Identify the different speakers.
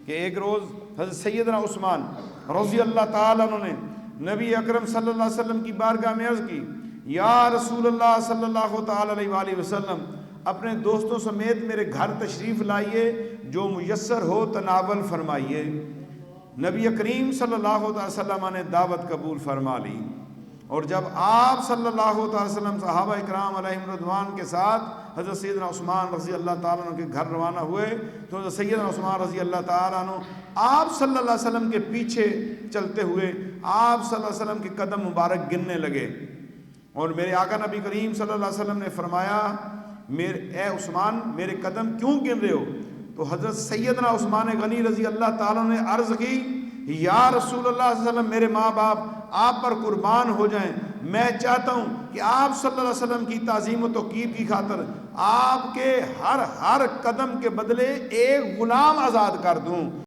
Speaker 1: کہ ایک روز حضرت سیدنا عثمان رضی اللہ تعالیٰ عنہ نے نبی اکرم صلی اللہ علیہ وسلم کی بارگاہ میں عرض کی، یا رسول اللہ صلی اللہ تعالیٰ علیہ وآلہ وسلم، اپنے دوستوں سمیت میرے گھر تشریف لائیے، جو میسر ہو تناول فرمائیے۔ نبی کریم صلی اللہ علیہ وسلم نے دعوت قبول فرما لی، اور جب آپ صلی اللہ علیہ وسلم صحابہ اکرام علیہم رضوان کے ساتھ حضرت سیدنا عثمان رضی اللہ تعالیٰ عنہ کے گھر روانہ ہوئے تو حضرت سیدنا عثمان رضی اللہ تعالیٰ عنہ آپ صلی اللہ علیہ وسلم کے پیچھے چلتے ہوئے آپ صلی اللہ علیہ وسلم کے قدم مبارک گننے لگے، اور میرے آقا نبی کریم صلی اللہ علیہ وسلم نے فرمایا، اے عثمان میرے قدم کیوں گن رہے ہو؟ تو حضرت سیدنا عثمان غنی رضی اللہ تعالیٰ نے عرض کی، یا رسول اللہ صلی اللہ علیہ وسلم، میرے ماں باپ آپ پر قربان ہو جائیں، میں چاہتا ہوں کہ آپ صلی اللہ علیہ وسلم کی تعظیم و توقیر کی خاطر آپ کے ہر قدم کے بدلے ایک غلام آزاد کر دوں۔